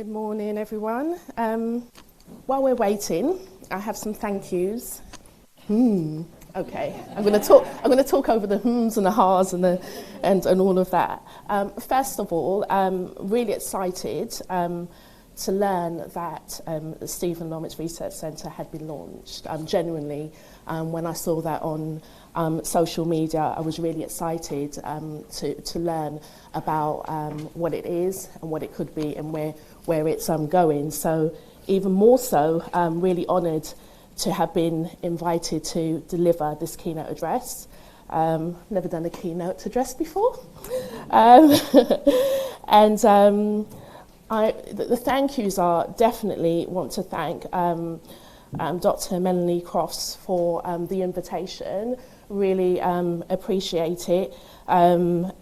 Good morning, everyone. While we're waiting, I have some thank yous. Okay, I'm going to talk over the hms and the ha's and all of that. First of all, I'm really excited to learn that the Stephen Lawrence Research Centre had been launched. Genuinely, when I saw that on social media, I was really excited to learn about what it is and what it could be and where it's going. So even more so, I'm really honoured to have been invited to deliver this keynote address. Never done a keynote address before. And the thank yous are definitely want to thank Dr. Melanie Crofts for the invitation. Really appreciate it. And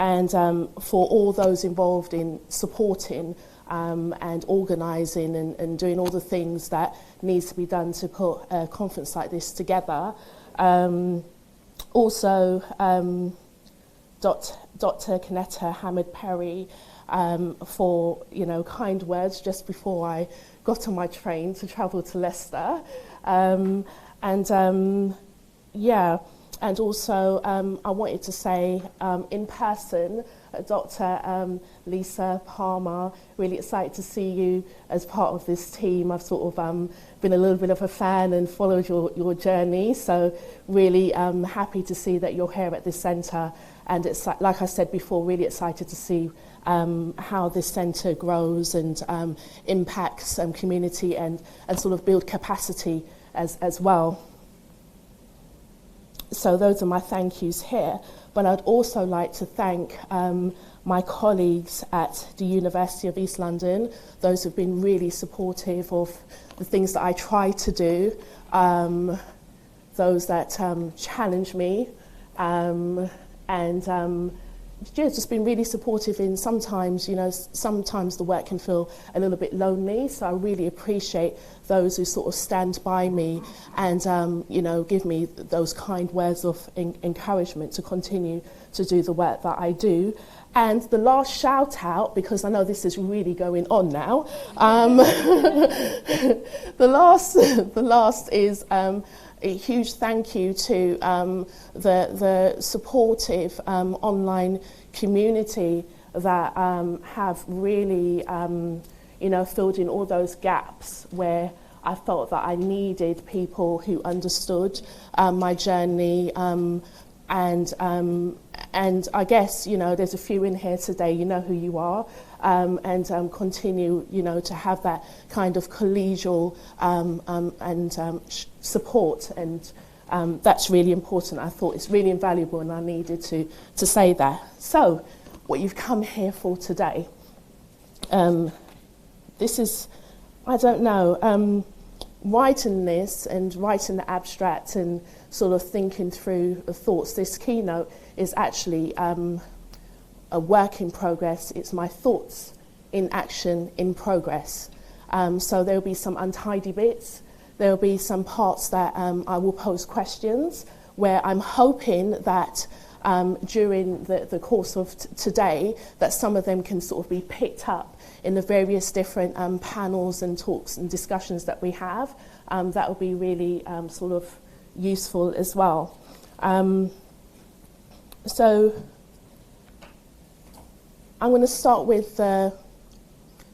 for all those involved in supporting and organising and doing all the things that needs to be done to put a conference like this together. Also, Dr. Kaneta Hamid-Perry for kind words just before I got on my train to travel to Leicester, and also I wanted to say in person, Dr. Lisa Palmer, really excited to see you as part of this team. I've sort of been a little bit of a fan and followed your journey, so really happy to see that you're here at this centre, and it's like I said before, really excited to see how this centre grows and impacts community and sort of build capacity as well. So those are my thank yous here, but I'd also like to thank my colleagues at the University of East London, those who've been really supportive of the things that I try to do, those that challenge me, just been really supportive in sometimes the work can feel a little bit lonely, so I really appreciate those who sort of stand by me and give me those kind words of encouragement to continue to do the work that I do. And the last shout out, because I know this is really going on now, the last is a huge thank you to the supportive online community that have really filled in all those gaps where I felt that I needed people who understood my journey, and I guess there's a few in here today, you know who you are, and continue to have that kind of collegial support, and that's really important. I thought it's really invaluable, and I needed to say that. So what you've come here for today, this is, I don't know, writing this and writing the abstract and sort of thinking through the thoughts. This keynote is actually a work in progress. It's my thoughts in action in progress. So there'll be some untidy bits. There'll be some parts that I will pose questions where I'm hoping that during the course of today that some of them can sort of be picked up in the various different panels and talks and discussions that we have. That will be really sort of useful as well. So I'm going to start with the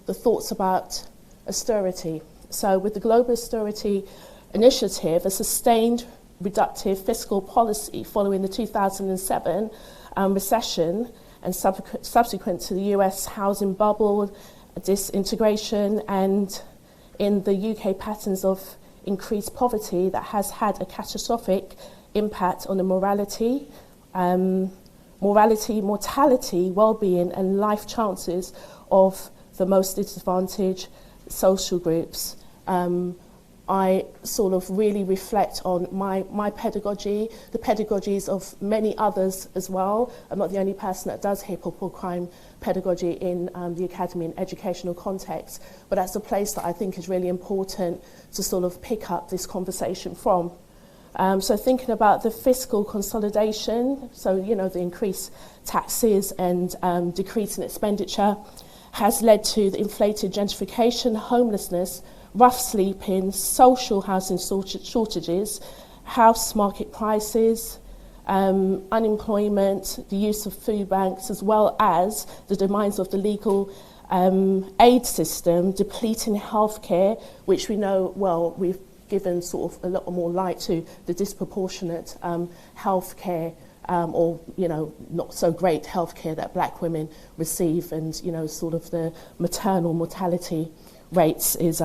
thoughts about austerity. So with the Global Austerity Initiative, a sustained reductive fiscal policy following the 2007 recession and subsequent to the US housing bubble, disintegration, and in the UK patterns of increased poverty that has had a catastrophic impact on the mortality, well-being and life chances of the most disadvantaged social groups. I sort of really reflect on my pedagogy, the pedagogies of many others as well. I'm not the only person that does hip hop or crime pedagogy in the academy and educational context, but that's a place that I think is really important to sort of pick up this conversation from. So thinking about the fiscal consolidation, so the increased taxes and decrease in expenditure has led to the inflated gentrification, homelessness, rough sleeping, social housing shortages, house market prices, unemployment, the use of food banks, as well as the demise of the legal aid system, depleting healthcare, which we know, well, we've given sort of a lot more light to the disproportionate healthcare or, you know, not so great healthcare that black women receive, and, you know, sort of the maternal mortality rates is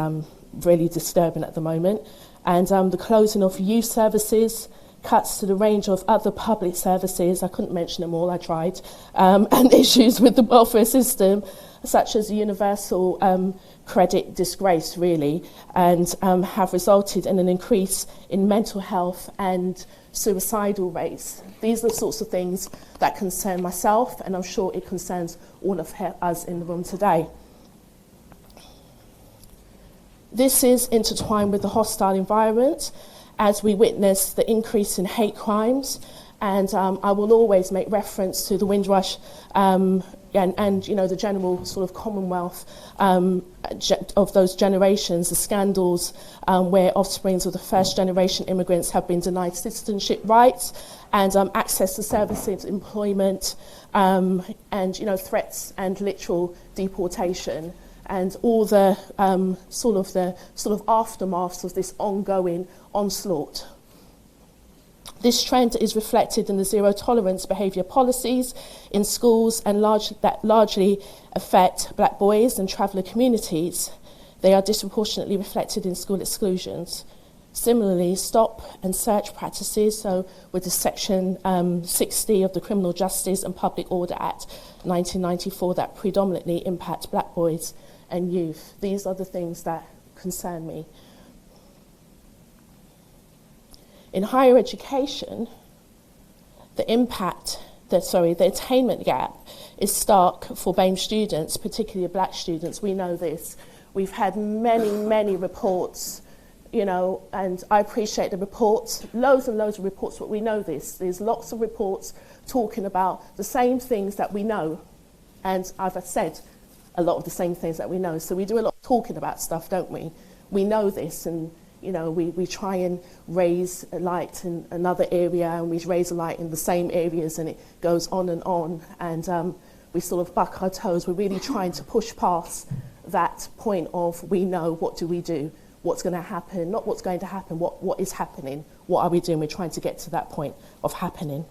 really disturbing at the moment. And the closing of youth services, cuts to the range of other public services, I couldn't mention them all, I tried, and issues with the welfare system, such as the universal credit disgrace, really, and have resulted in an increase in mental health and suicidal rates. These are the sorts of things that concern myself, and I'm sure it concerns all of us in the room today. This is intertwined with the hostile environment as we witness the increase in hate crimes, and I will always make reference to the Windrush and you know, the general sort of commonwealth of those generations, the scandals where offsprings of the first generation immigrants have been denied citizenship rights and access to services, employment, and, you know, threats and literal deportation, and all the sort of aftermaths of this ongoing onslaught. This trend is reflected in the zero tolerance behaviour policies in schools and that largely affect black boys and traveller communities. They are disproportionately reflected in school exclusions. Similarly, stop and search practices, so with the Section 60 of the Criminal Justice and Public Order Act 1994 that predominantly impact black boys and youth. These are the things that concern me. In higher education, the attainment gap is stark for BAME students, particularly black students. We know this. We've had many reports, you know, and I appreciate the reports, loads and loads of reports, but we know this. There's lots of reports talking about the same things that we know, and I've said a lot of the same things that we know. So we do a lot of talking about stuff, don't we? We know this, and you know, we try and raise a light in another area, and we raise a light in the same areas, and it goes on, and we sort of buck our toes. We're really trying to push past that point of we know, what do we do? What's going to happen? Not what's going to happen, what is happening? What are we doing? We're trying to get to that point of happening.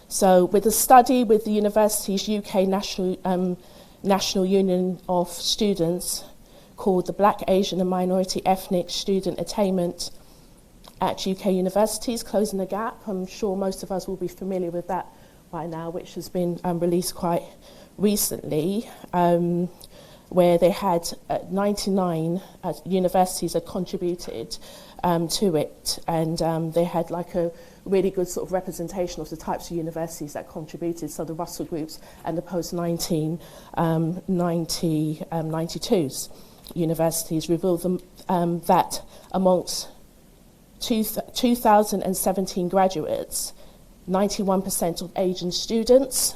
So with a study with the university's UK National Union of Students called the Black, Asian and Minority Ethnic Student Attainment at UK Universities, Closing the Gap. I'm sure most of us will be familiar with that by now, which has been released quite recently, where they had 99 universities had contributed to it, and they had like a really good sort of representation of the types of universities that contributed, so the Russell Groups and the post-1992s universities revealed that amongst 2017 graduates, 91% of Asian students,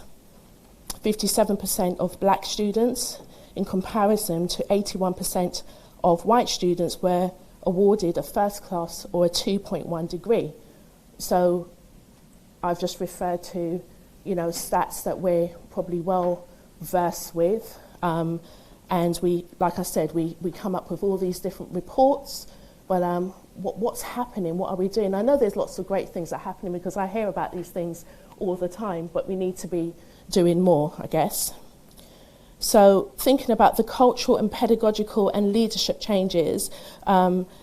57% of black students, in comparison to 81% of white students, were awarded a first class or a 2.1 degree. So I've just referred to, you know, stats that we're probably well versed with. And we, like I said, we come up with all these different reports, but what's happening? What are we doing? I know there's lots of great things that are happening because I hear about these things all the time, but we need to be doing more, I guess. So thinking about the cultural and pedagogical and leadership changes,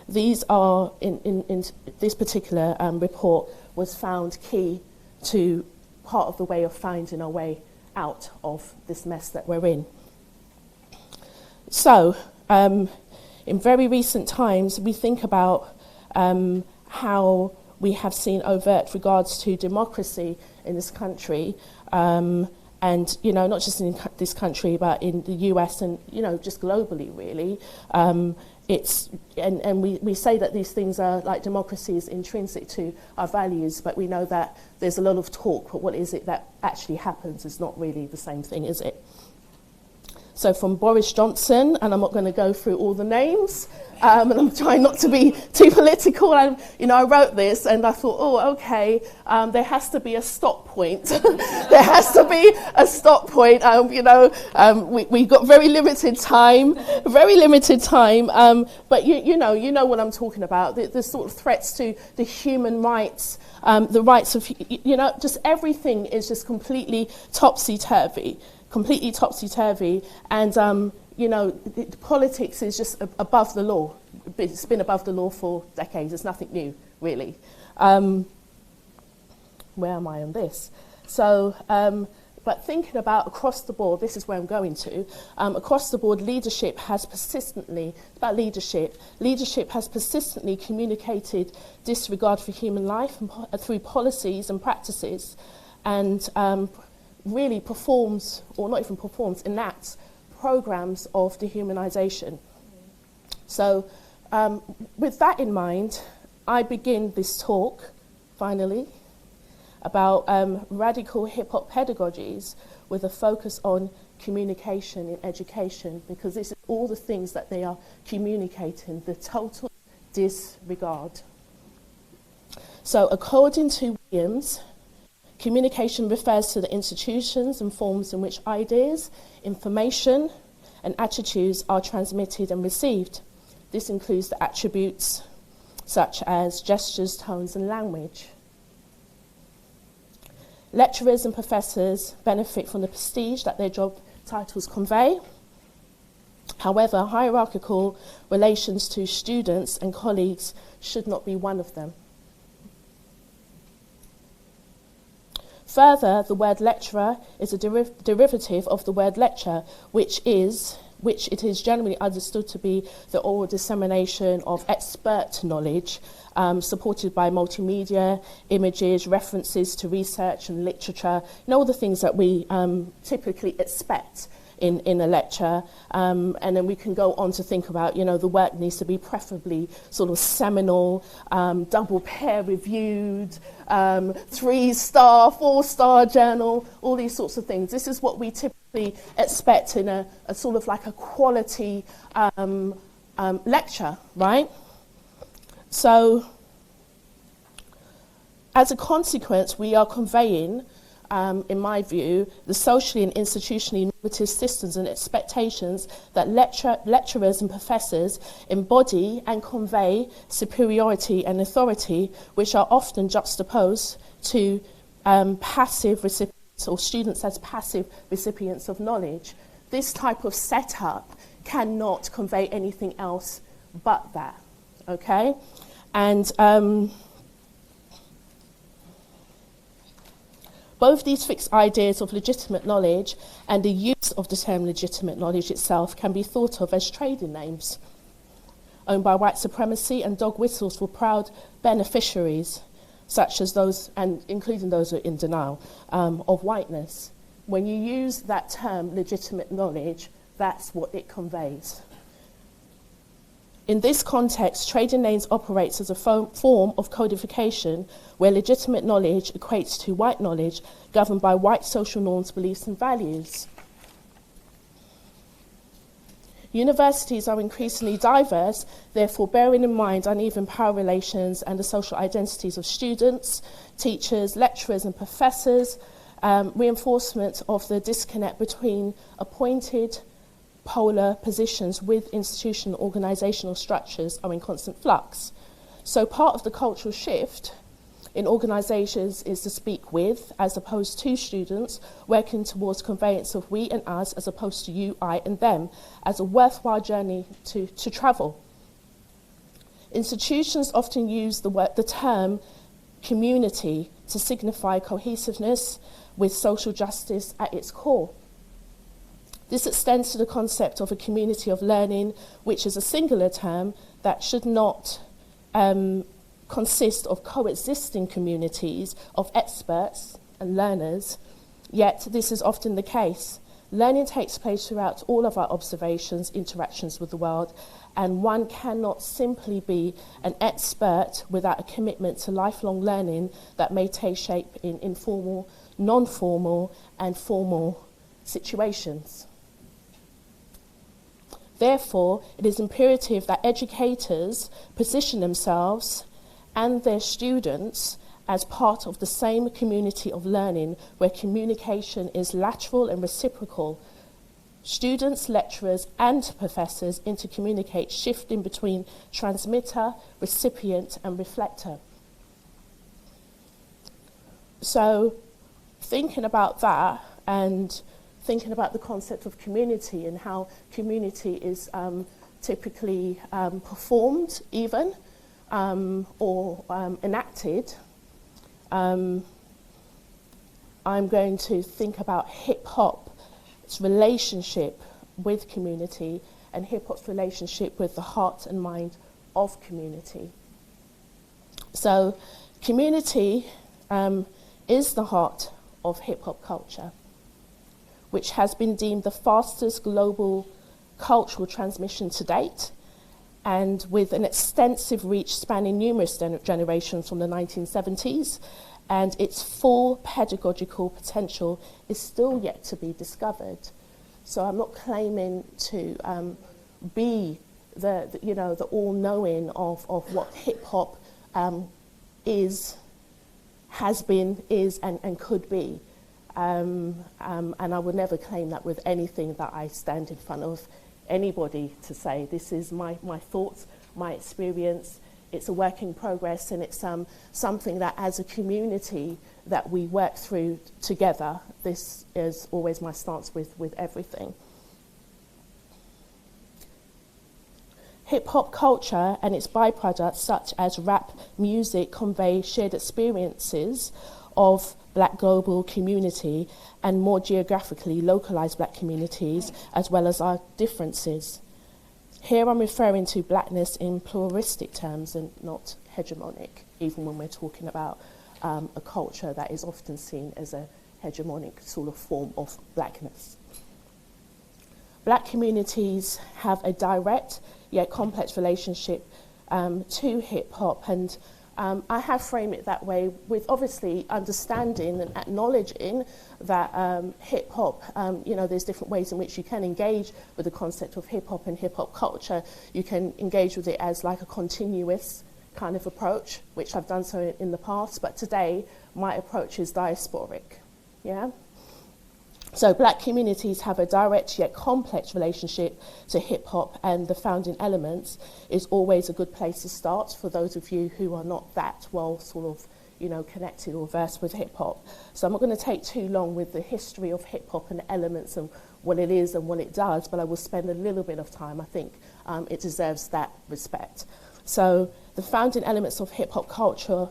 these are, in this particular report, was found key to part of the way of finding our way out of this mess that we're in. So, in very recent times, we think about how we have seen overt regards to democracy in this country, and, you know, not just in this country, but in the US and, you know, just globally, really. we say that these things are like democracy is intrinsic to our values, but we know that there's a lot of talk, but what is it that actually happens is not really the same thing, is it? So from Boris Johnson, and I'm not going to go through all the names, and I'm trying not to be too political. I wrote this and I thought, okay, there has to be a stop point. There has to be a stop point. We've got very limited time, but you know what I'm talking about. The sort of threats to the human rights, the rights of, just everything is just completely topsy-turvy. And politics is just above the law. It's been above the law for decades. It's nothing new, really. Where am I on this? So, but thinking about across the board, this is where I'm going to. Across the board, leadership has persistently communicated disregard for human life through policies and practices, and really enacts programs of dehumanization. So with that in mind, I begin this talk, finally, about radical hip-hop pedagogies with a focus on communication in education, because this is all the things that they are communicating, the total disregard. So according to Williams, communication refers to the institutions and forms in which ideas, information, and attitudes are transmitted and received. This includes the attributes such as gestures, tones, and language. Lecturers and professors benefit from the prestige that their job titles convey. However, hierarchical relations to students and colleagues should not be one of them. Further, the word lecturer is a derivative of the word lecture, which it is generally understood to be the oral dissemination of expert knowledge, supported by multimedia, images, references to research and literature, all the things that we typically expect in a lecture. And then we can go on to think about, the work needs to be preferably sort of seminal, double peer reviewed, 3-star, 4-star journal, all these sorts of things. This is what we typically expect in a sort of like a quality lecture, right? So as a consequence, we are conveying, in my view, the socially and institutionally normative systems and expectations that lecturers and professors embody and convey superiority and authority, which are often juxtaposed to passive recipients or students as passive recipients of knowledge. This type of setup cannot convey anything else but that, okay? And both these fixed ideas of legitimate knowledge and the use of the term legitimate knowledge itself can be thought of as trading names, owned by white supremacy and dog whistles for proud beneficiaries, such as those, and including those who are in denial, of whiteness. When you use that term legitimate knowledge, that's what it conveys. In this context, trading names operates as a form of codification where legitimate knowledge equates to white knowledge governed by white social norms, beliefs, and values. Universities are increasingly diverse, therefore bearing in mind uneven power relations and the social identities of students, teachers, lecturers, and professors, reinforcement of the disconnect between appointed polar positions with institutional organisational structures are in constant flux. So part of the cultural shift in organisations is to speak with as opposed to students, working towards conveyance of we and us as opposed to you, I and them, as a worthwhile journey to travel. Institutions often use the term community to signify cohesiveness with social justice at its core. This extends to the concept of a community of learning, which is a singular term that should not consist of coexisting communities of experts and learners, yet this is often the case. Learning takes place throughout all of our observations, interactions with the world, and one cannot simply be an expert without a commitment to lifelong learning that may take shape in informal, non-formal, and formal situations. Therefore, it is imperative that educators position themselves and their students as part of the same community of learning where communication is lateral and reciprocal. Students, lecturers, and professors intercommunicate, shifting between transmitter, recipient, and reflector. So, thinking about that and thinking about the concept of community and how community is typically performed even or enacted, I'm going to think about hip-hop's relationship with community and hip-hop's relationship with the heart and mind of community. So community is the heart of hip-hop culture, which has been deemed the fastest global cultural transmission to date, and with an extensive reach spanning numerous generations from the 1970s, and its full pedagogical potential is still yet to be discovered. So I'm not claiming to be the all-knowing of what hip-hop is, has been, is, and could be. And I would never claim that with anything that I stand in front of anybody to say. This is my thoughts, my experience. It's a work in progress, and it's something that as a community that we work through together. This is always my stance with everything. Hip-hop culture and its byproducts such as rap music convey shared experiences of Black global community and more geographically localized Black communities, as well as our differences. Here I'm referring to Blackness in pluralistic terms and not hegemonic, even when we're talking about a culture that is often seen as a hegemonic sort of form of Blackness. Black communities have a direct yet complex relationship to hip-hop, and I have framed it that way with obviously understanding and acknowledging that hip-hop, there's different ways in which you can engage with the concept of hip-hop and hip-hop culture. You can engage with it as like a continuous kind of approach, which I've done so in the past, but today my approach is diasporic, yeah? So Black communities have a direct yet complex relationship to hip-hop, and the founding elements is always a good place to start for those of you who are not that well sort of, connected or versed with hip-hop. So I'm not going to take too long with the history of hip-hop and the elements and what it is and what it does, but I will spend a little bit of time. I think it deserves that respect. So the founding elements of hip-hop culture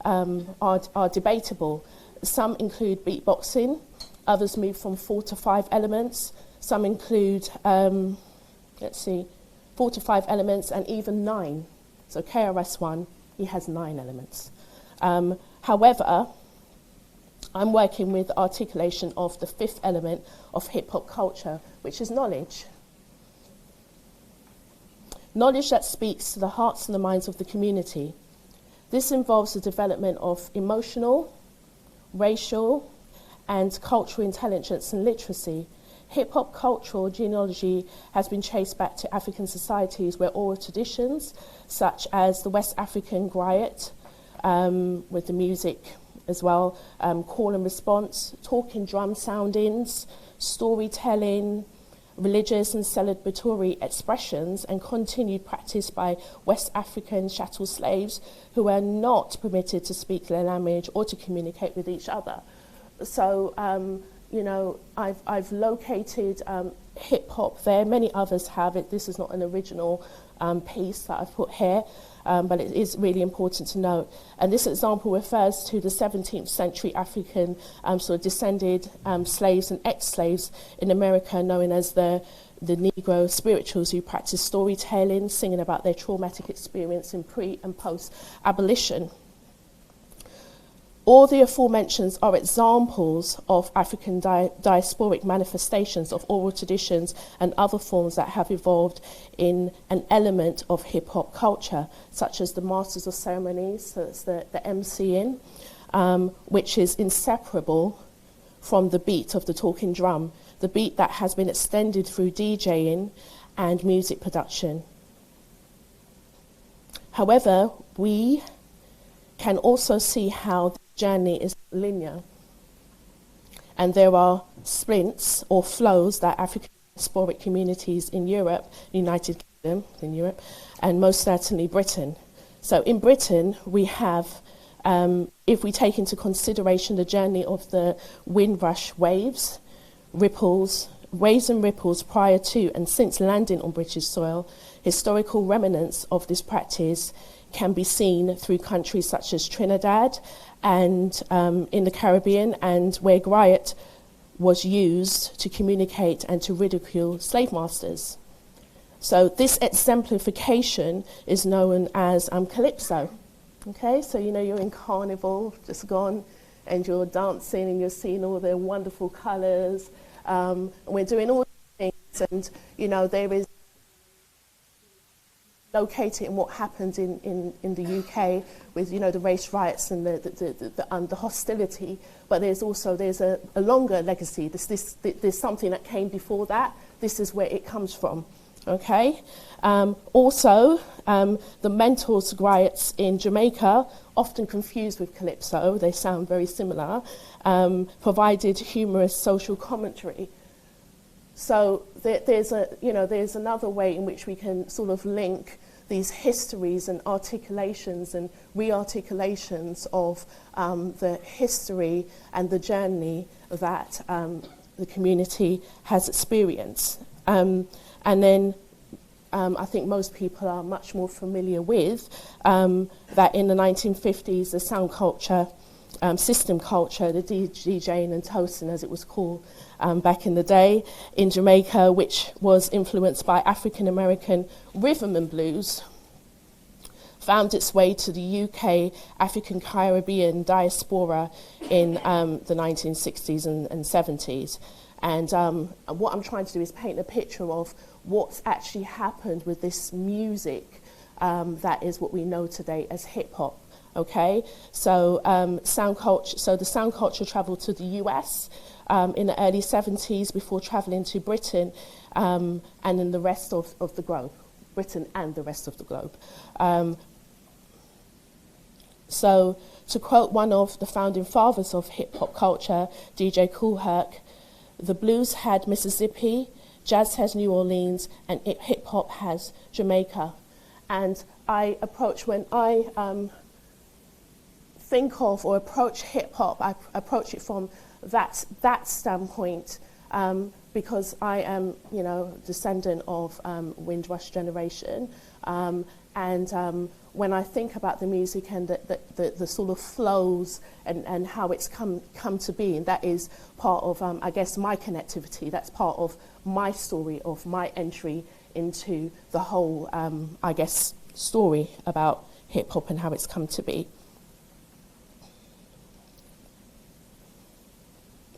are debatable. Some include beatboxing. Others move from 4 to 5 elements. Some include, 4 to 5 elements, and even 9. So KRS-One, he has 9 elements. However, I'm working with articulation of the 5th element of hip-hop culture, which is knowledge. Knowledge that speaks to the hearts and the minds of the community. This involves the development of emotional, racial, and cultural intelligence and literacy. Hip-hop cultural genealogy has been traced back to African societies where oral traditions, such as the West African griot, with the music as well, call and response, talking drum soundings, storytelling, religious and celebratory expressions, and continued practice by West African chattel slaves who were not permitted to speak their language or to communicate with each other. So, I've located hip-hop there. Many others have it. This is not an original piece that I've put here, but it is really important to note. And this example refers to the 17th century African sort of descended slaves and ex-slaves in America, known as the Negro spirituals, who practiced storytelling, singing about their traumatic experience in pre- and post-abolition. All the aforementioned are examples of African diasporic manifestations of oral traditions and other forms that have evolved in an element of hip-hop culture, such as the Masters of Ceremonies, so it's the MCing, which is inseparable from the beat of the talking drum, the beat that has been extended through DJing and music production. However, we can also see how the journey is linear, and there are sprints or flows that African diasporic communities in Europe, United Kingdom in Europe, and most certainly Britain. So in Britain, we have, if we take into consideration the journey of the Windrush waves and ripples prior to and since landing on British soil, historical remnants of this practice can be seen through countries such as Trinidad and in the Caribbean, and where griot was used to communicate and to ridicule slave masters. So this exemplification is known as calypso. Okay, so you know you're in carnival, just gone, and you're dancing and you're seeing all the wonderful colours. We're doing all these things, and you know there is located in what happened in the UK with, you know, the race riots and the hostility, but there's a longer legacy. There's something that came before that. This is where it comes from. Okay. Also, the mentors griots in Jamaica, often confused with calypso, they sound very similar, provided humorous social commentary. So there's another way in which we can sort of link these histories and articulations and re-articulations of the history and the journey that the community has experienced. And then I think most people are much more familiar with that in the 1950s, the sound culture, system culture, the DJing and toasting as it was called back in the day in Jamaica, which was influenced by African American rhythm and blues, found its way to the UK African Caribbean diaspora in the 1960s and 70s. And what I'm trying to do is paint a picture of what's actually happened with this music that is what we know today as hip hop. Okay, so sound culture. So the sound culture traveled to the US in the early 70s before traveling to Britain and in the rest of the globe, Britain and the rest of the globe. So to quote one of the founding fathers of hip hop culture, DJ Kool Herc, the blues had Mississippi, jazz has New Orleans, and hip hop has Jamaica. And I approach when I think of or approach hip-hop, I approach it from that standpoint because I am, you know, descendant of Windrush generation. And when I think about the music and the sort of flows and how it's come to be, and that is part of, I guess, my connectivity. That's part of my story, of my entry into the whole, I guess, story about hip-hop and how it's come to be.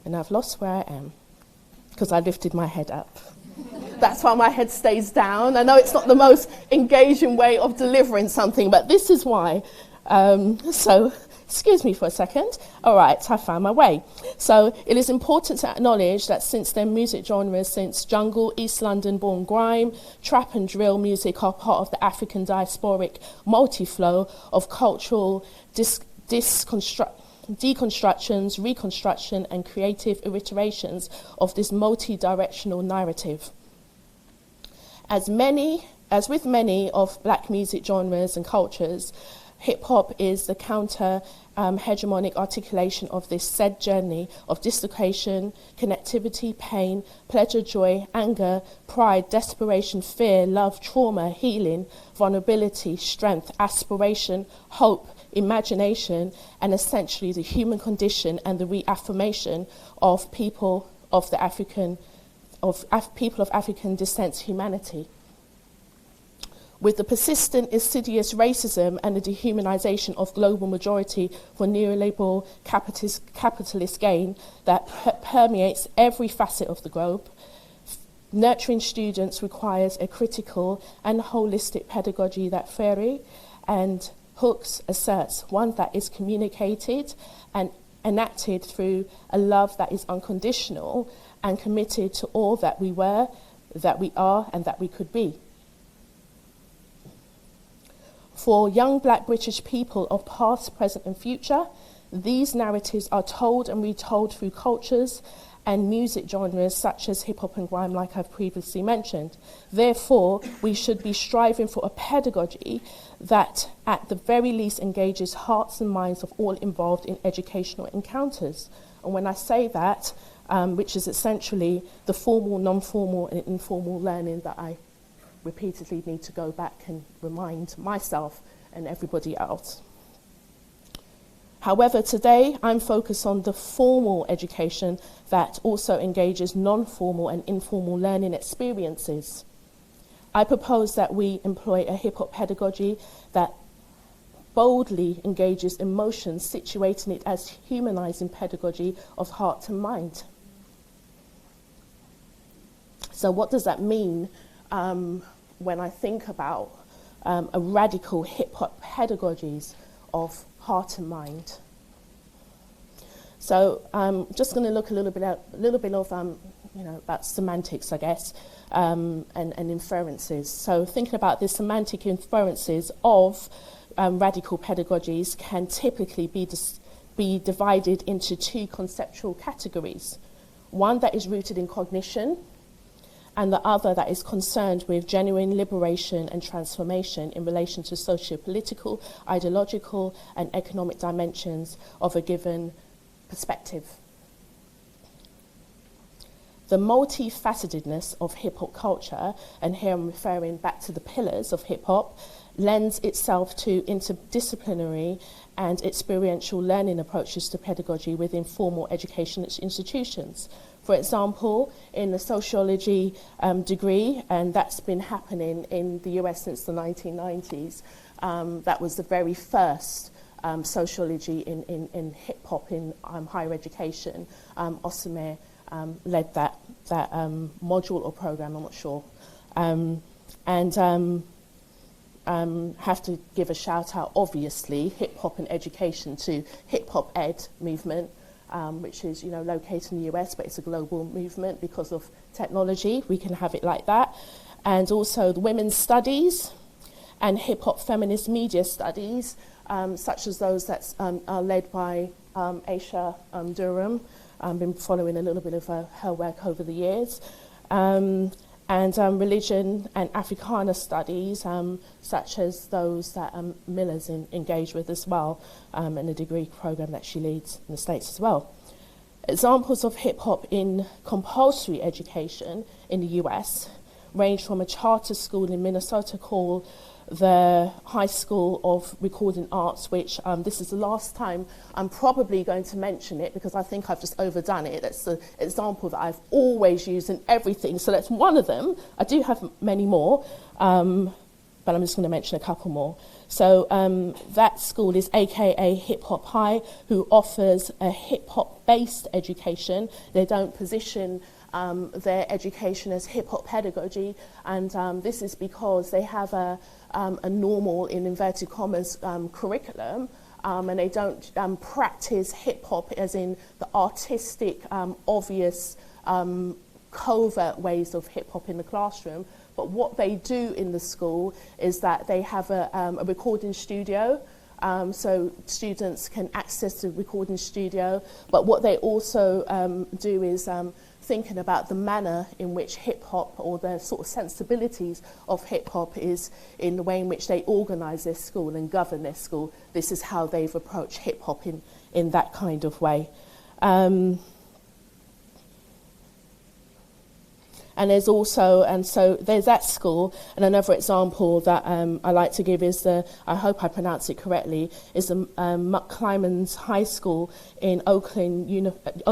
And I've lost where I am because I lifted my head up. That's why my head stays down. I know it's not the most engaging way of delivering something, but this is why. So excuse me for a second. All right, I found my way. So it is important to acknowledge that since then, music genres since jungle, East London born grime, trap and drill music are part of the African diasporic multi-flow of cultural deconstructions, reconstruction, and creative iterations of this multi-directional narrative. As with many of black music genres and cultures, hip-hop is the counter-hegemonic articulation of this said journey of dislocation, connectivity, pain, pleasure, joy, anger, pride, desperation, fear, love, trauma, healing, vulnerability, strength, aspiration, hope, imagination, and essentially the human condition and the reaffirmation of people of African descent humanity. With the persistent, insidious racism and the dehumanization of global majority for neoliberal capitalist gain that permeates every facet of the globe, nurturing students requires a critical and holistic pedagogy that Ferry and Hooks asserts, one that is communicated and enacted through a love that is unconditional and committed to all that we were, that we are, and that we could be. For young Black British people of past, present and future, these narratives are told and retold through cultures and music genres such as hip-hop and grime, like I've previously mentioned. Therefore, we should be striving for a pedagogy that at the very least engages hearts and minds of all involved in educational encounters. And when I say that, which is essentially the formal, non-formal and informal learning that I repeatedly need to go back and remind myself and everybody else. However, today I'm focused on the formal education that also engages non-formal and informal learning experiences. I propose that we employ a hip-hop pedagogy that boldly engages emotions, situating it as humanizing pedagogy of heart and mind. So what does that mean when I think about a radical hip-hop pedagogies of heart and mind? So I'm just going to look a little bit of about semantics, I guess, and inferences. So thinking about the semantic inferences of radical pedagogies can typically be divided into two conceptual categories. One that is rooted in cognition, and the other that is concerned with genuine liberation and transformation in relation to socio-political, ideological, and economic dimensions of a given perspective. The multifacetedness of hip-hop culture, and here I'm referring back to the pillars of hip-hop, lends itself to interdisciplinary and experiential learning approaches to pedagogy within formal education institutions. For example, in the sociology degree, and that's been happening in the US since the 1990s, that was the very first sociology in hip-hop in higher education. Osimeh led that module or program, I'm not sure. Have to give a shout out, obviously, hip-hop and education to hip-hop ed movement, which is located in the US, but it's a global movement because of technology. We can have it like that. And also the women's studies and hip-hop feminist media studies, such as those that are led by Aisha Durham. I've been following a little bit of her work over the years. And religion and Africana studies, such as those that Miller's engaged with as well, in a degree program that she leads in the States as well. Examples of hip-hop in compulsory education in the US range from a charter school in Minnesota called the High School of Recording Arts, which this is the last time I'm probably going to mention it because I think I've just overdone it. That's the example that I've always used in everything. So that's one of them. I do have many more, but I'm just going to mention a couple more. So that school is AKA Hip Hop High, who offers a hip hop based education. They don't position their education as hip-hop pedagogy, and this is because they have a normal, in inverted commas, curriculum, and they don't practice hip-hop as in the artistic, obvious, covert ways of hip-hop in the classroom. But what they do in the school is that they have a recording studio, so students can access the recording studio, but what they also do is thinking about the manner in which hip-hop, or the sort of sensibilities of hip-hop, is in the way in which they organise their school and govern their school. This is how they've approached hip-hop in that kind of way. And there's also, and so there's that school, and another example that I like to give is I hope I pronounce it correctly, is the McClymonds High School in Oakland Unified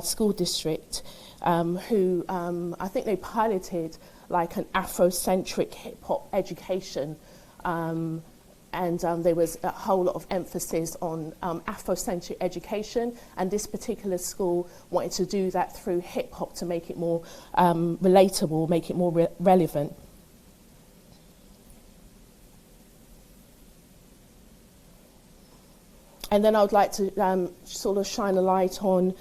School District, who I think they piloted like an Afrocentric hip hop education. And there was a whole lot of emphasis on Afrocentric education, and this particular school wanted to do that through hip hop to make it more relatable, make it more relevant. And then I would like to sort of shine a light on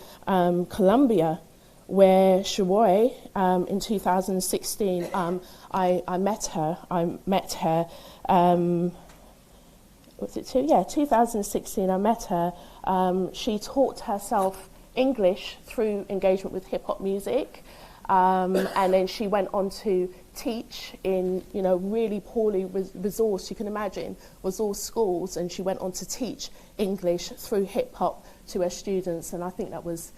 Colombia, where Shiroi, in 2016, I met her. Was it 2016, I met her. She taught herself English through engagement with hip-hop music. And then she went on to teach in, really poorly resourced, you can imagine, resource schools. And she went on to teach English through hip-hop to her students. And I think that was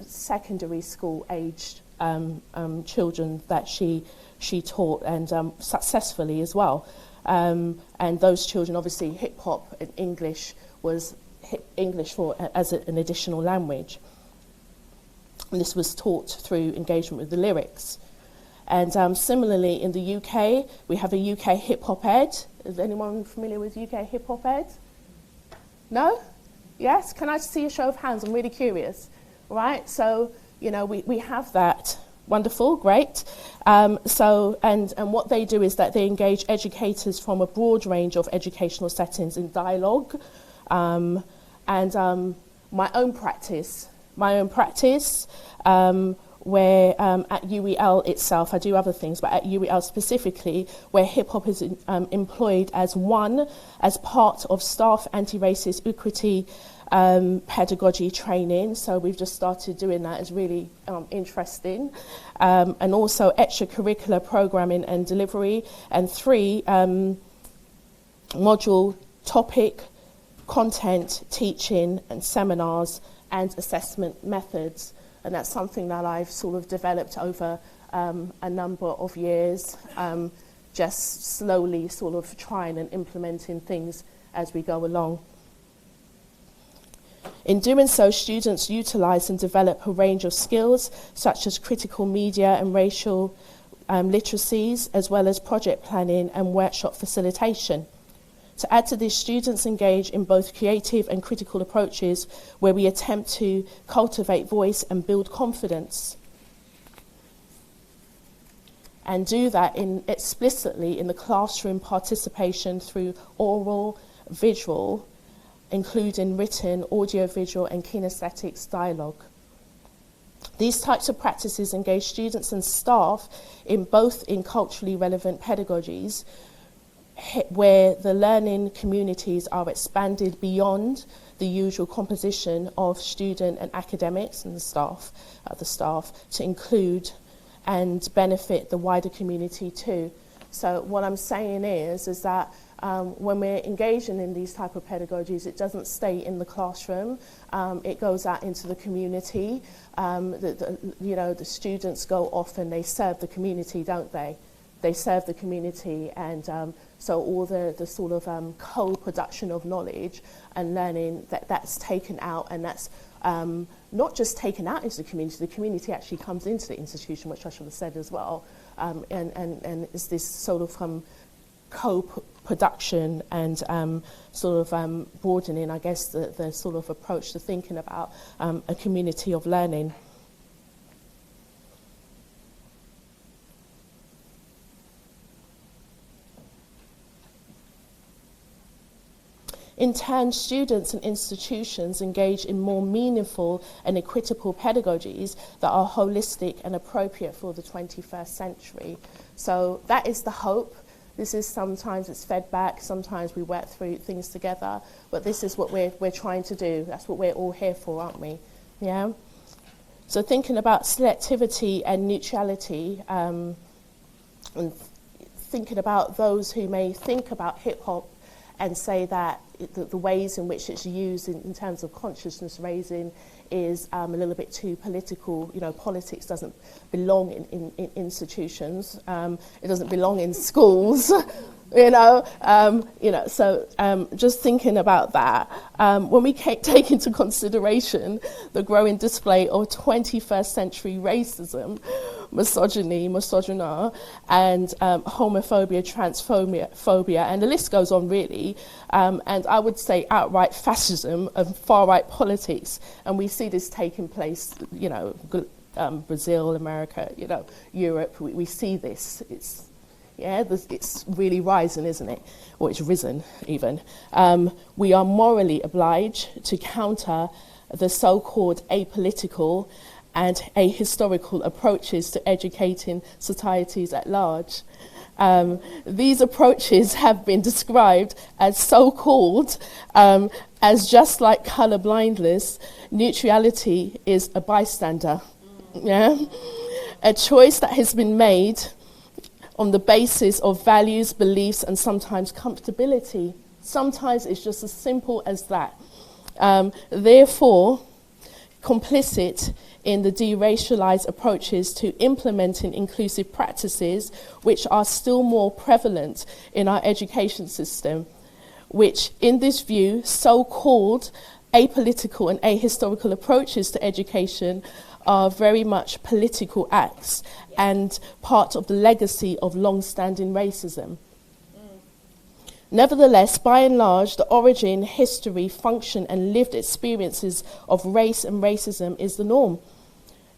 secondary school aged children that she taught, and successfully as well. And those children, obviously, hip-hop and English was English as an additional language. And this was taught through engagement with the lyrics. And similarly, in the UK, we have a UK hip-hop ed. Is anyone familiar with UK hip-hop ed? No? Yes? Can I see a show of hands? I'm really curious. Right? So, we have that. Wonderful, great. And what they do is that they engage educators from a broad range of educational settings in dialogue. My own practice, where at UEL itself, I do other things, but at UEL specifically, where hip-hop is employed as part of staff anti-racist equity pedagogy training. So we've just started doing that. It's really interesting. And also extracurricular programming and delivery, and 3 module topic, content, teaching and seminars and assessment methods. And that's something that I've sort of developed over a number of years, just slowly sort of trying and implementing things as we go along. In doing so, students utilise and develop a range of skills such as critical media and racial literacies, as well as project planning and workshop facilitation. To add to this, students engage in both creative and critical approaches where we attempt to cultivate voice and build confidence. And do that explicitly in the classroom participation through oral, visual, including written, audio-visual and kinesthetics dialogue. These types of practices engage students and staff in culturally relevant pedagogies, where the learning communities are expanded beyond the usual composition of student and academics and the staff to include and benefit the wider community too. So what I'm saying is that when we're engaging in these type of pedagogies, it doesn't stay in the classroom. It goes out into the community. The students go off and they serve the community, don't they? They serve the community, and so all the sort of co-production of knowledge and learning that's taken out, and that's not just taken out into the community actually comes into the institution, which I should have said as well, and it's this sort of co-production and sort of broadening, I guess, the sort of approach to thinking about a community of learning. In turn, students and institutions engage in more meaningful and equitable pedagogies that are holistic and appropriate for the 21st century. So that is the hope. This is sometimes it's fed back, sometimes we work through things together, but this is what we're trying to do. That's what we're all here for, aren't we? Yeah? So thinking about selectivity and neutrality, and thinking about those who may think about hip-hop and say that the ways in which it's used in terms of consciousness raising is a little bit too political. Politics doesn't belong in institutions. It doesn't belong in schools. So just thinking about that, when we take into consideration the growing display of 21st century racism, misogyny, misogyna, and homophobia, transphobia, and the list goes on really. And I would say outright fascism and far-right politics. And we see this taking place, you know, Brazil, America, you know, Europe. We see this. It's really rising, isn't it? Or it's risen, even. We are morally obliged to counter the so-called apolitical and ahistorical approaches to educating societies at large. These approaches have been described as so-called, as just like colour blindness, neutrality is a bystander. Yeah? A choice that has been made on the basis of values, beliefs, and sometimes comfortability. Sometimes it's just as simple as that. Therefore, complicit in the deracialized approaches to implementing inclusive practices, which are still more prevalent in our education system, which, in this view, so-called apolitical and ahistorical approaches to education are very much political acts and part of the legacy of long-standing racism. Nevertheless, by and large, the origin, history, function, and lived experiences of race and racism is the norm.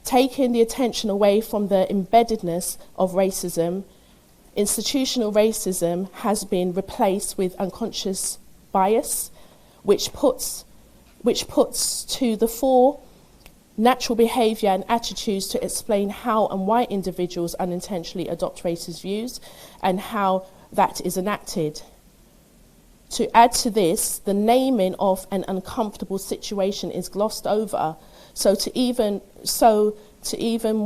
Taking the attention away from the embeddedness of racism, institutional racism has been replaced with unconscious bias, which puts to the fore natural behaviour and attitudes to explain how and why individuals unintentionally adopt racist views and how that is enacted. To add to this, the naming of an uncomfortable situation is glossed over, so to even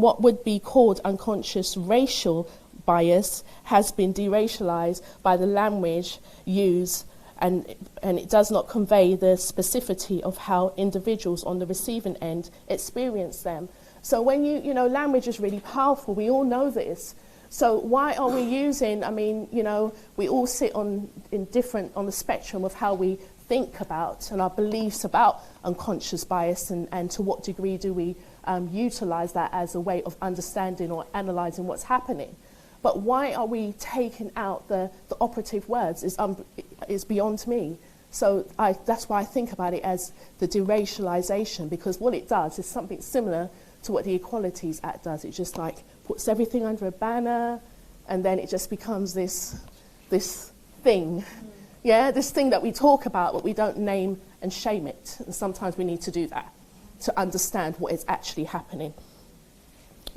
what would be called unconscious racial bias has been deracialized by the language used, and it does not convey the specificity of how individuals on the receiving end experience them. So when you know, language is really powerful, we all know this. So why are we using, I mean, you know, we all sit on the spectrum of how we think about and our beliefs about unconscious bias, and to what degree do we utilize that as a way of understanding or analyzing what's happening. But why are we taking out the operative words is beyond me. So that's why I think about it as the deracialization, because what it does is something similar to what the Equalities Act does. It just like puts everything under a banner, and then it just becomes this thing. Yeah, this thing that we talk about, but we don't name and shame it. And sometimes we need to do that to understand what is actually happening.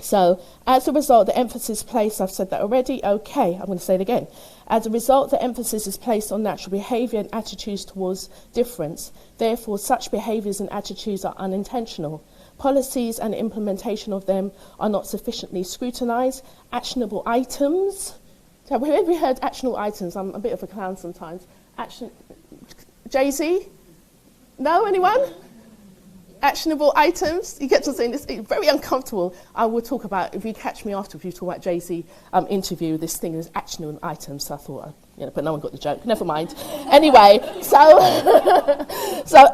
So, as a result, the emphasis placed, I've said that already, okay, I'm going to say it again. As a result, the emphasis is placed on natural behaviour and attitudes towards difference. Therefore, such behaviours and attitudes are unintentional. Policies and implementation of them are not sufficiently scrutinised. Actionable items. Have we heard actionable items? I'm a bit of a clown sometimes. Jay-Z? No, anyone? Actionable items. You get to saying this, it's very uncomfortable. I will talk about, if you catch me after, if you talk about Jay-Z interview, this thing is actionable items. So I thought, but no one got the joke. Never mind. Anyway, so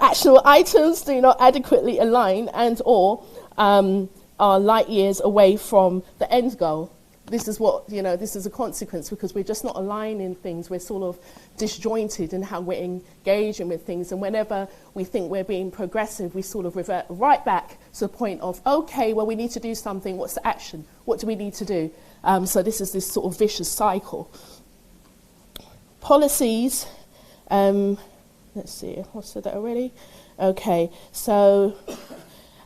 actionable items do not adequately align and or are light years away from the end goal. This is what, this is a consequence, because we're just not aligning things. We're sort of disjointed in how we're engaging with things. And whenever we think we're being progressive, we sort of revert right back to the point of, okay, well, we need to do something. What's the action? What do we need to do? So this is this sort of vicious cycle. Policies, let's see, I've said that already. Okay, so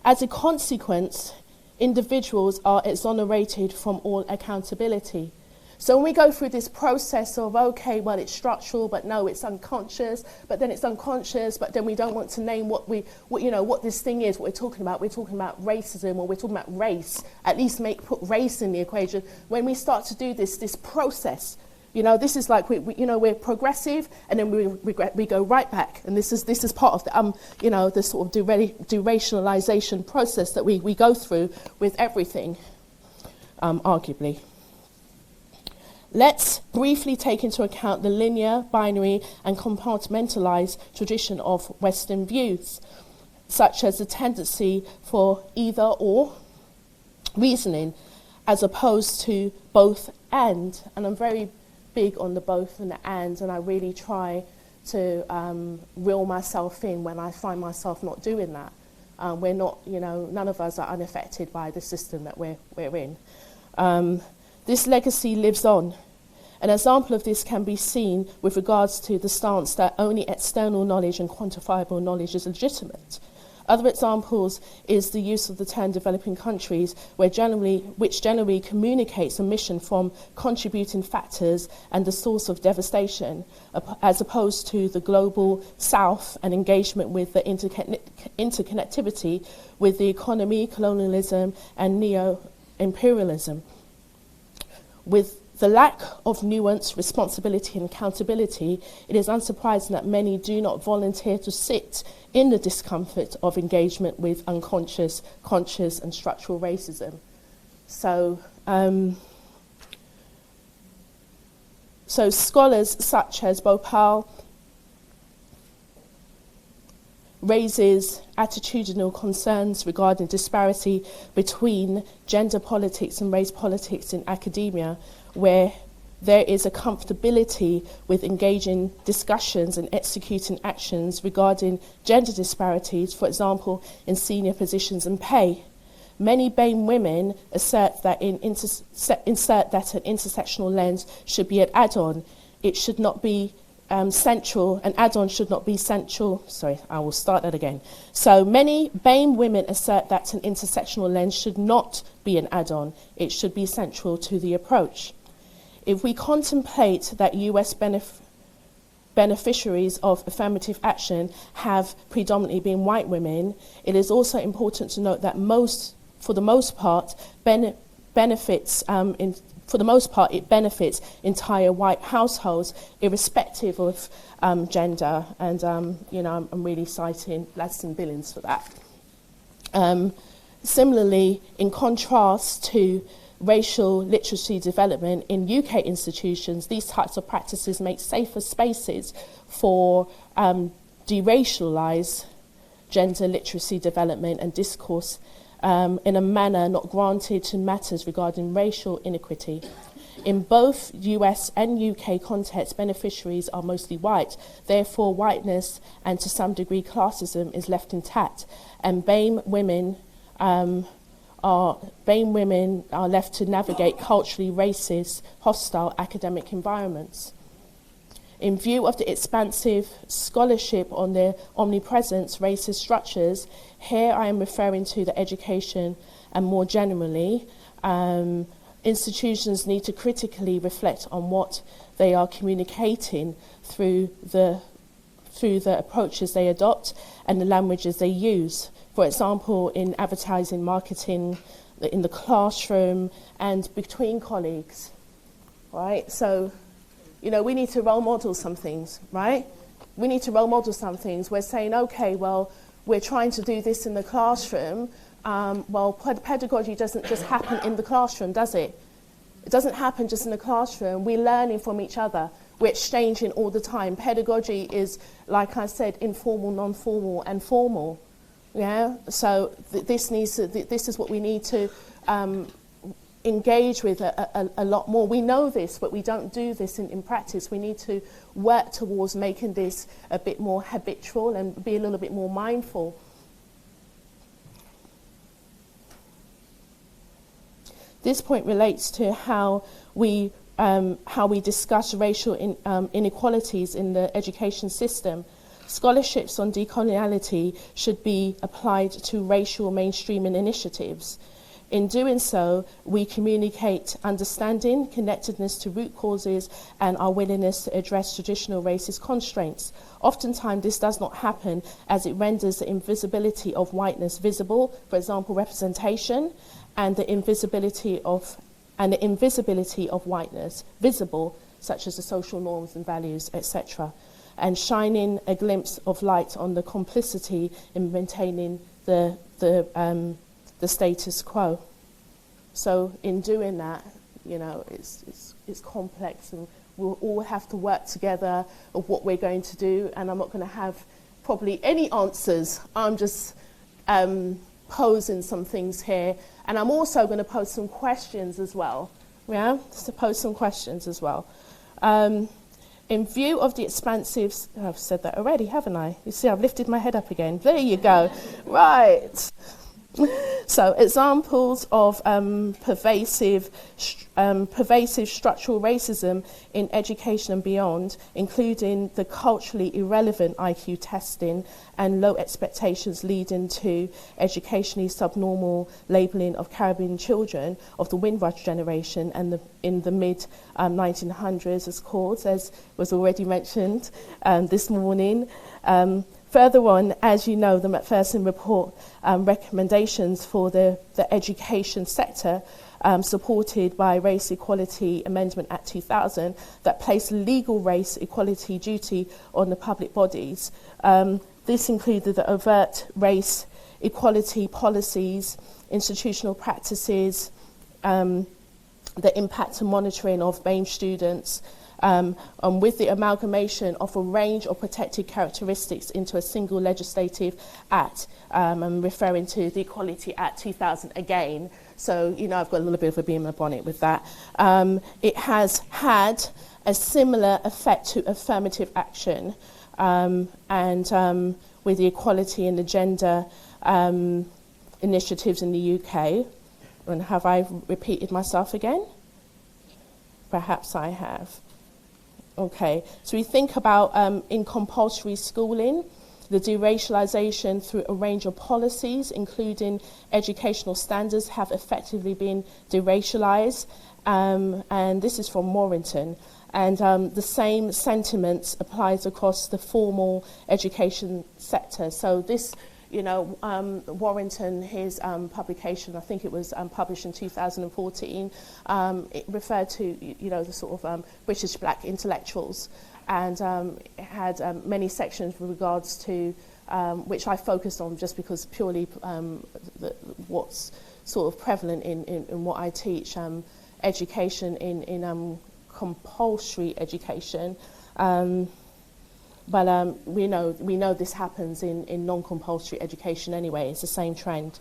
as a consequence, individuals are exonerated from all accountability. So when we go through this process of, okay, well, it's structural, but no, it's unconscious, but then it's unconscious, but then we don't want to name what this thing is, what we're talking about. We're talking about racism, or we're talking about race. At least put race in the equation. When we start to do this process, this is like we're progressive, and then we go right back, and this is part of the the sort of deracialization process that we go through with everything, arguably. Let's briefly take into account the linear, binary, and compartmentalized tradition of Western views, such as the tendency for either or reasoning. as opposed to both and I'm very big on the both and the and I really try to reel myself in when I find myself not doing that. We're not, none of us are unaffected by the system that we're in. This legacy lives on. An example of this can be seen with regards to the stance that only external knowledge and quantifiable knowledge is legitimate. Other examples is the use of the term developing countries, which generally communicates a mission from contributing factors and the source of devastation, as opposed to the global south and engagement with the interconnectivity with the economy, colonialism, and neo-imperialism. With the lack of nuance, responsibility, and accountability, it is unsurprising that many do not volunteer to sit in the discomfort of engagement with unconscious, conscious, and structural racism. So scholars such as Bhopal raises attitudinal concerns regarding disparity between gender politics and race politics in academia, where there is a comfortability with engaging discussions and executing actions regarding gender disparities, for example, in senior positions and pay. Many BAME women assert that an intersectional lens should be an add-on. It should not be central. An add-on should not be central. Sorry, I will start that again. So many BAME women assert that an intersectional lens should not be an add-on. It should be central to the approach. If we contemplate that US beneficiaries of affirmative action have predominantly been white women, it is also important to note that for the most part, it benefits entire white households, irrespective of gender. And I'm really citing Gladstone Billings for that. Similarly, in contrast to racial literacy development in UK institutions, these types of practices make safer spaces for deracialised gender literacy development and discourse in a manner not granted to matters regarding racial inequity. In both US and UK contexts, beneficiaries are mostly white. Therefore, whiteness and to some degree classism is left intact, and BAME women are left to navigate culturally racist, hostile academic environments. In view of the expansive scholarship on the omnipresence racist structures, here I am referring to the education and more generally, institutions need to critically reflect on what they are communicating through the approaches they adopt and the languages they use. For example, in advertising, marketing, in the classroom, and between colleagues, right? So, we need to role model some things, right? We need to role model some things. We're saying, okay, well, we're trying to do this in the classroom. Pedagogy doesn't just happen in the classroom, does it? It doesn't happen just in the classroom. We're learning from each other. We're exchanging all the time. Pedagogy is, like I said, informal, non-formal, and formal. Yeah, so this is what we need to engage with a lot more. We know this, but we don't do this in practice. We need to work towards making this a bit more habitual and be a little bit more mindful. This point relates to how we discuss racial inequalities in the education system. Scholarships on decoloniality should be applied to racial mainstreaming initiatives. In doing so, we communicate understanding, connectedness to root causes, and our willingness to address traditional racist constraints. Oftentimes, this does not happen as it renders the invisibility of whiteness visible, for example, representation, and the invisibility of whiteness visible, such as the social norms and values, etc., and shining a glimpse of light on the complicity in maintaining the status quo. So in doing that, it's complex, and we'll all have to work together of what we're going to do, and I'm not going to have probably any answers. I'm just posing some things here. And I'm also going to pose some questions as well. Yeah, just to pose some questions as well. In view of the expansive, I've said that already, haven't I? You see, I've lifted my head up again. There you go. Right. So, examples of pervasive structural racism in education and beyond, including the culturally irrelevant IQ testing and low expectations leading to educationally subnormal labelling of Caribbean children of the Windrush generation and in the mid-1900s, as called, as was already mentioned this morning. Further on, as you know, the Macpherson report recommendations for the education sector, supported by Race Equality Amendment Act 2000, that place legal race equality duty on the public bodies. This included the overt race equality policies, institutional practices, the impact and monitoring of BAME students, with the amalgamation of a range of protected characteristics into a single legislative act. I'm referring to the Equality Act 2000 again. So, you know, I've got a little bit of a bee in my bonnet with that. It has had a similar effect to affirmative action and with the equality and the gender initiatives in the UK. And have I repeated myself again? Perhaps I have. Okay, so we think about in compulsory schooling, the deracialization through a range of policies, including educational standards, have effectively been deracialized, and this is from Warrington. And the same sentiments applies across the formal education sector. So this, you know, Warrington, his publication, I think it was published in 2014, it referred to, you know, the sort of British black intellectuals, and it had many sections with regards to, which I focused on just because purely what's sort of prevalent in what I teach, education in compulsory education. But we know this happens in non-compulsory education anyway. It's the same trend.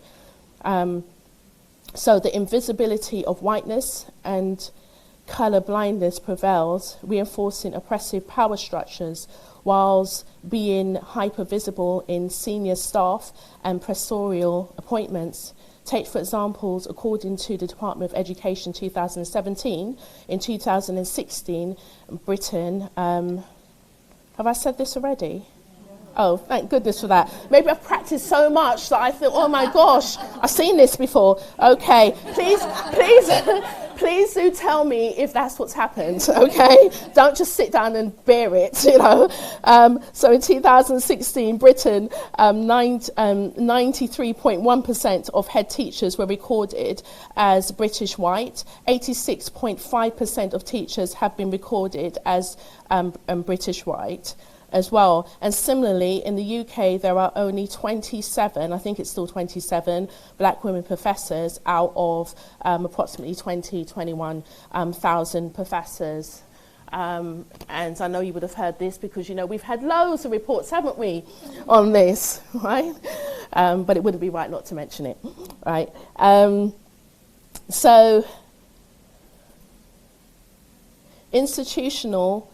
So the invisibility of whiteness and colour blindness prevails, reinforcing oppressive power structures whilst being hyper-visible in senior staff and professorial appointments. Take, for examples, according to the Department of Education 2017, in 2016, Britain... have I said this already? Oh, thank goodness for that. Maybe I've practiced so much that I thought, oh my gosh, I've seen this before. Okay, please do tell me if that's what's happened, okay? Don't just sit down and bear it, you know. So in 2016, Britain, 93.1% of head teachers were recorded as British white. 86.5% of teachers have been recorded as British white as well. And similarly, in the UK, there are only 27, I think it's still 27, black women professors out of approximately 21,000 professors. And I know you would have heard this because, you know, we've had loads of reports, haven't we, on this, right? But it wouldn't be right not to mention it, right? So, institutional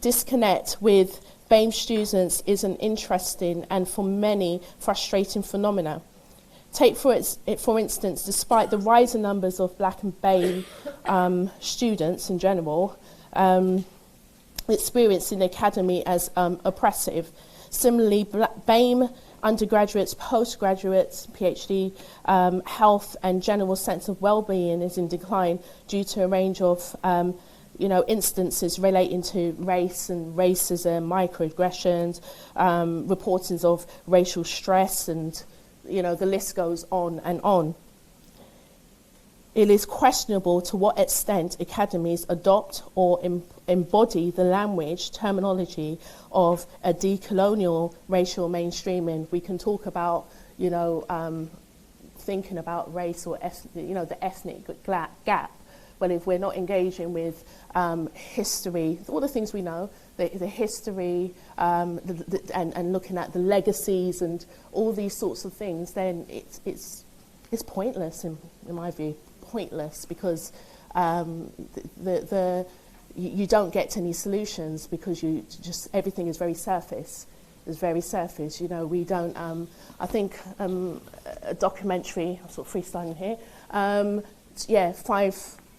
disconnect with BAME students is an interesting and for many frustrating phenomena. Take for instance, despite the rising numbers of black and BAME students in general, experienced in the academy as oppressive. Similarly, BAME undergraduates, postgraduates, PhD, health and general sense of well-being is in decline due to a range of instances relating to race and racism, microaggressions, reportings of racial stress, and, you know, the list goes on and on. It is questionable to what extent academies adopt or embody the language, terminology of a decolonial racial mainstreaming. We can talk about, you know, thinking about race or, the ethnic gap. well, if we're not engaging with history, all the things we know, the history, and looking at the legacies and all these sorts of things, then it's pointless, in my view, pointless, because you don't get to any solutions, because you just, everything is very surface. It's very surface. You know, we don't. I think a documentary. I'm sort of freestyling here.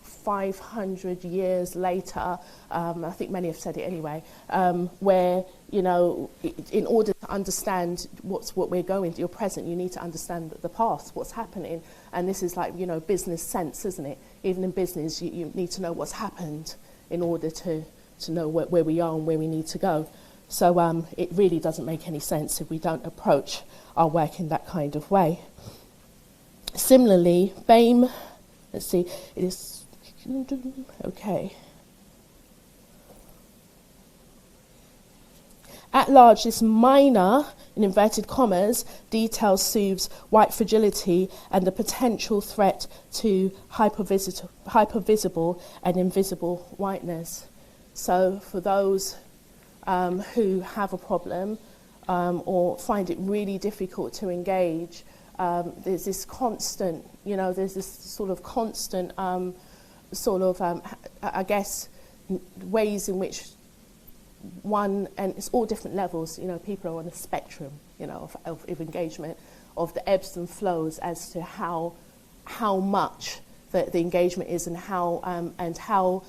500 years later, I think many have said it anyway, where, you know, in order to understand what we're going through, your present, you need to understand the past, what's happening. And this is like, you know, business sense, isn't it? Even in business, you need to know what's happened in order to know where we are and where we need to go. So it really doesn't make any sense if we don't approach our work in that kind of way. Similarly, BAME, let's see, it is, okay. At large, this minor, in inverted commas, detail soothes white fragility and the potential threat to hypervisible and invisible whiteness. So for those who have a problem or find it really difficult to engage, there's this constant, you know, there's this sort of constant I guess, ways in which one, and it's all different levels, you know, people are on a spectrum, you know, of engagement, of the ebbs and flows as to how much the engagement is, and how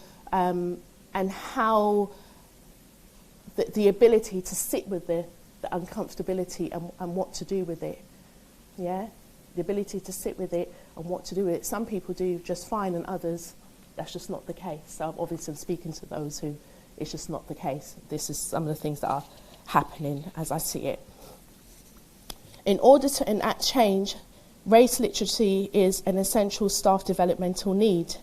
the ability to sit with the uncomfortability and what to do with it. Yeah, the ability to sit with it and what to do with it. Some people do just fine, and others, that's just not the case. So obviously I'm speaking to those who it's just not the case. This is some of the things that are happening as I see it. In order to enact change, race literacy is an essential staff developmental need.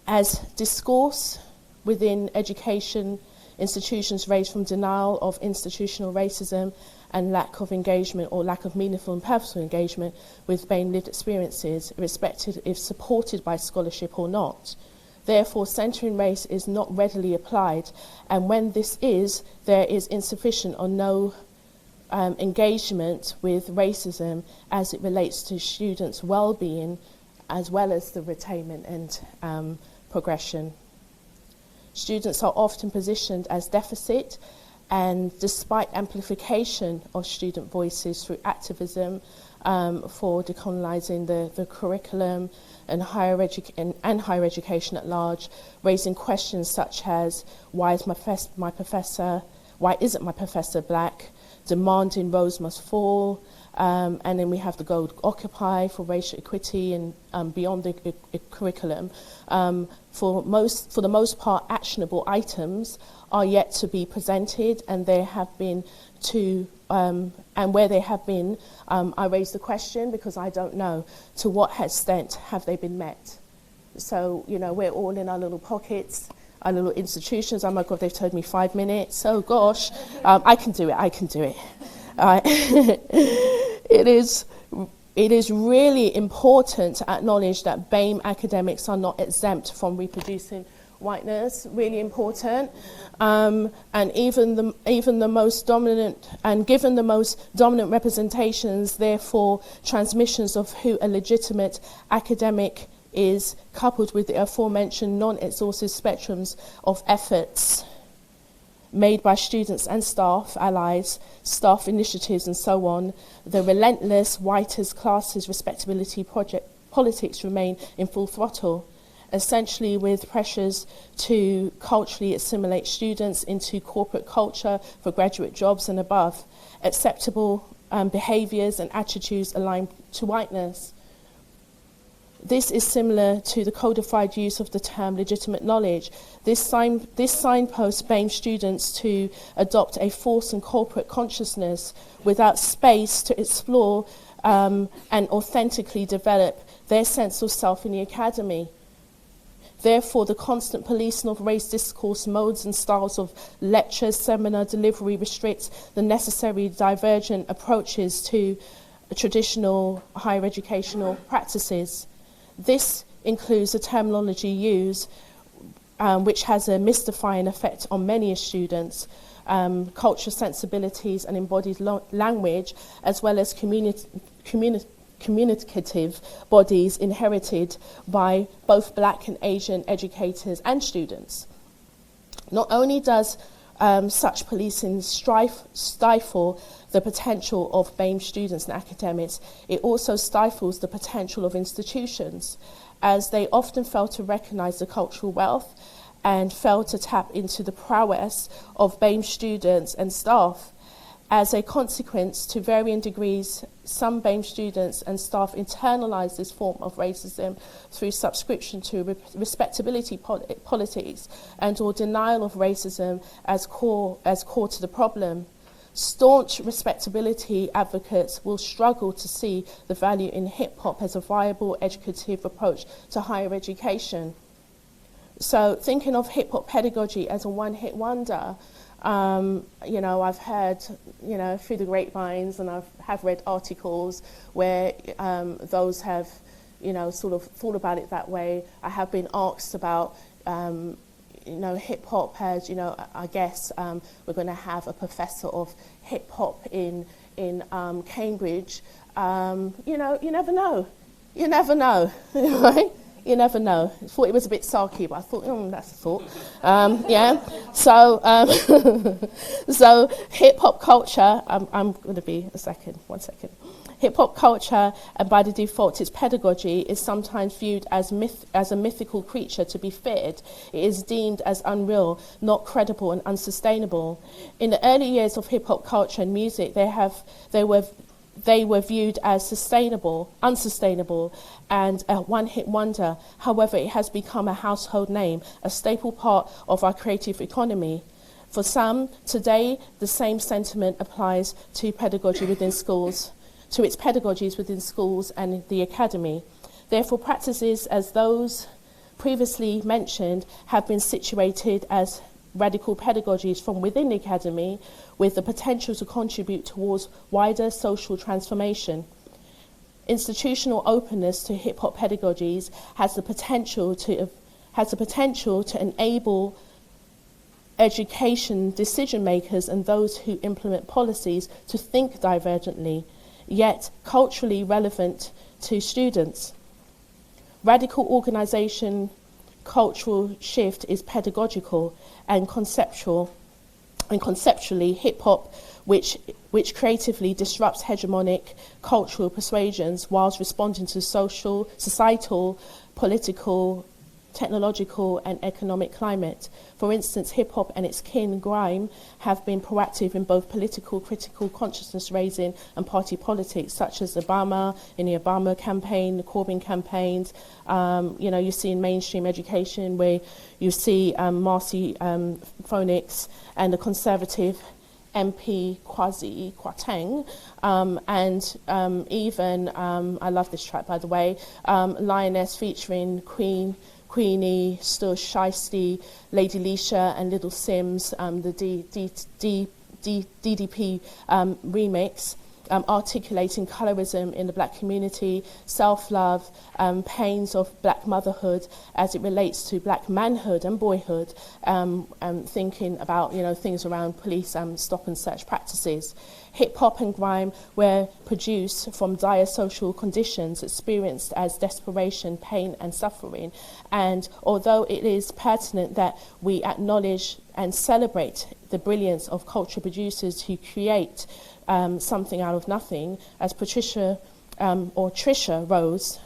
As discourse within education institutions range from denial of institutional racism and lack of engagement or lack of meaningful and purposeful engagement with BAME lived experiences, irrespective if supported by scholarship or not. Therefore, centering race is not readily applied, and when this is, there is insufficient or no engagement with racism as it relates to students' well-being, as well as the retainment and progression. Students are often positioned as deficit, and despite amplification of student voices through activism for decolonising the curriculum and higher education at large, raising questions such as why isn't my professor black, demanding Rose must fall, and then we have the Gold Occupy for racial equity and beyond the curriculum. For the most part, actionable items are yet to be presented, and there have been and where they have been, I raise the question because I don't know to what extent have they been met. So, you know, we're all in our little pockets, our little institutions. Oh my God, they've told me 5 minutes. Oh gosh, I can do it. It is really important to acknowledge that BAME academics are not exempt from reproducing whiteness. Really important, and even the most dominant, and given the most dominant representations, therefore transmissions of who a legitimate academic is, coupled with the aforementioned non-exhaustive spectrums of efforts made by students and staff, allies, staff initiatives and so on, the relentless whitest classes respectability politics remain in full throttle, essentially with pressures to culturally assimilate students into corporate culture for graduate jobs and above, acceptable behaviours and attitudes aligned to whiteness. This is similar to the codified use of the term legitimate knowledge. This signposts BAME students to adopt a false and corporate consciousness without space to explore and authentically develop their sense of self in the academy. Therefore, the constant policing of race discourse modes and styles of lecture, seminar delivery restricts the necessary divergent approaches to traditional higher educational practices. This includes the terminology used, which has a mystifying effect on many students, cultural sensibilities and embodied language, as well as communicative bodies inherited by both Black and Asian educators and students. Not only does such policing stifle the potential of BAME students and academics, it also stifles the potential of institutions, as they often fail to recognise the cultural wealth and fail to tap into the prowess of BAME students and staff. As a consequence, to varying degrees, some BAME students and staff internalise this form of racism through subscription to respectability politics and or denial of racism as core to the problem. Staunch respectability advocates will struggle to see the value in hip-hop as a viable educative approach to higher education. So thinking of hip-hop pedagogy as a one-hit wonder, I've heard, through the grapevines, and have read articles where those have, sort of thought about it that way. I have been asked about, hip-hop as, I guess we're going to have a professor of hip-hop in Cambridge. You never know. You never know, right? You never know. I thought it was a bit sarky, but I thought, that's a thought. So hip-hop culture, I'm going to be one second. Hip-hop culture, and by the default its pedagogy, is sometimes viewed as a mythical creature to be feared. It is deemed as unreal, not credible and unsustainable. In the early years of hip-hop culture and music, they were viewed as unsustainable, and a one-hit wonder. However, it has become a household name, a staple part of our creative economy. For some, today, the same sentiment applies to pedagogy within schools, to its pedagogies within schools and the academy. Therefore, practices as those previously mentioned have been situated as radical pedagogies from within the academy, with the potential to contribute towards wider social transformation. Institutional openness to hip-hop pedagogies has the potential to enable education decision makers and those who implement policies to think divergently, yet culturally relevant to students. Radical organisation cultural shift is pedagogical and conceptual, and conceptually hip-hop, which creatively disrupts hegemonic cultural persuasions whilst responding to social, societal, political, technological and economic climate. For instance, hip-hop and its kin, grime, have been proactive in both political, critical consciousness raising and party politics, such as Obama, in the Obama campaign, the Corbyn campaigns. You see in mainstream education where you see Marcy Phoenix and the Conservative MP Kwasi Kwarteng, and even, I love this track by the way, Lioness featuring Queenie, Stush, Shiesty, Lady Leisha and Little Sims, the DDP remix, articulating colorism in the black community, self-love, pains of black motherhood as it relates to black manhood and boyhood, thinking about things around police stop and search practices. Hip-hop and grime were produced from dire social conditions experienced as desperation, pain and suffering, and although it is pertinent that we acknowledge and celebrate the brilliance of cultural producers who create something out of nothing, as Trisha Rose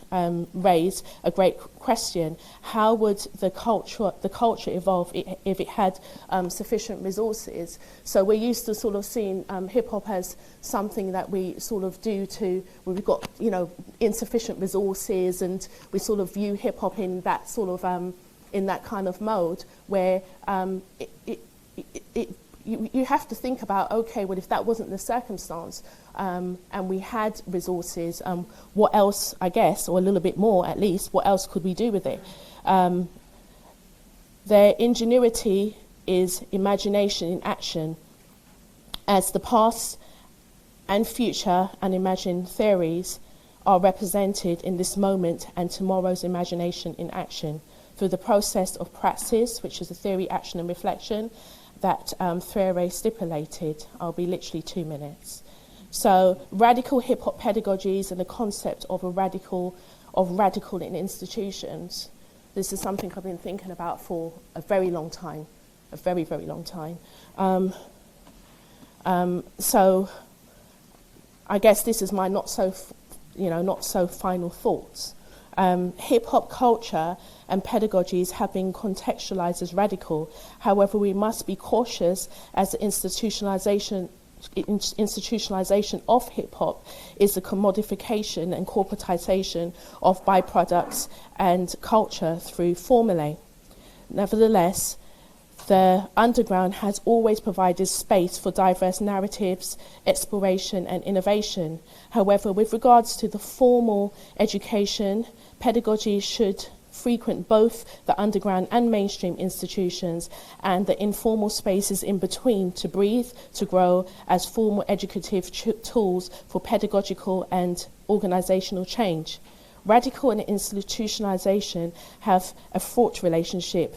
raised a great question: how would the culture evolve if it had sufficient resources? So we're used to sort of seeing hip hop as something that we sort of do where we've got insufficient resources, and we sort of view hip hop in that sort of in that kind of mode where you have to think about, okay, well, if that wasn't the circumstance and we had resources, what else, I guess, or a little bit more at least, what else could we do with it? Their ingenuity is imagination in action, as the past and future unimagined theories are represented in this moment and tomorrow's imagination in action through the process of praxis, which is the theory, action and reflection that Freire stipulated. I'll be literally 2 minutes. So radical hip-hop pedagogies and the concept of radical in institutions. This is something I've been thinking about for a very long time, a very, very long time. So I guess this is my not so final thoughts. Hip-hop culture and pedagogies have been contextualized as radical. However, we must be cautious as the institutionalization of hip-hop is the commodification and corporatization of byproducts and culture through formulae. Nevertheless, the underground has always provided space for diverse narratives, exploration and innovation. However, with regards to the formal education, pedagogy should frequent both the underground and mainstream institutions and the informal spaces in between to breathe, to grow as formal educative tools for pedagogical and organizational change. Radical and institutionalization have a fraught relationship.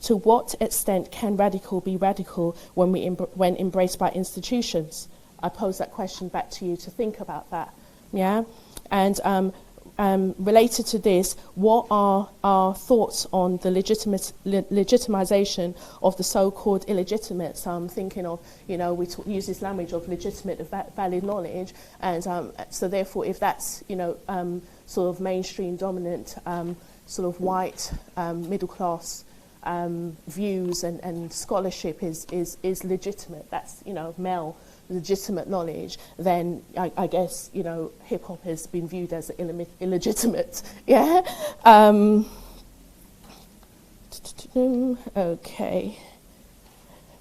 To what extent can radical be radical when embraced by institutions? I pose that question back to you to think about that. Yeah, and related to this, what are our thoughts on the legitimization of the so-called illegitimate? So I'm thinking of, we use this language of legitimate, valid knowledge, and so therefore, if that's, sort of mainstream dominant, sort of white, middle class views and scholarship is legitimate, that's, male legitimate knowledge, then I guess, hip-hop has been viewed as illegitimate, yeah? Okay.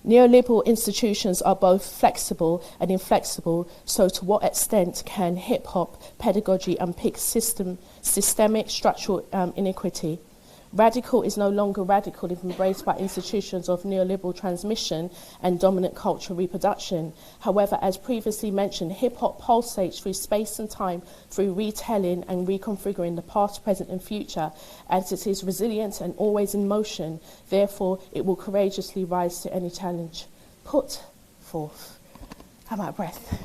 Neoliberal institutions are both flexible and inflexible, so to what extent can hip-hop pedagogy unpick systemic structural inequity? Radical is no longer radical if embraced by institutions of neoliberal transmission and dominant cultural reproduction. However, as previously mentioned, hip-hop pulsates through space and time through retelling and reconfiguring the past, present and future, as it is resilient and always in motion. Therefore, it will courageously rise to any challenge put forth. I'm out of breath.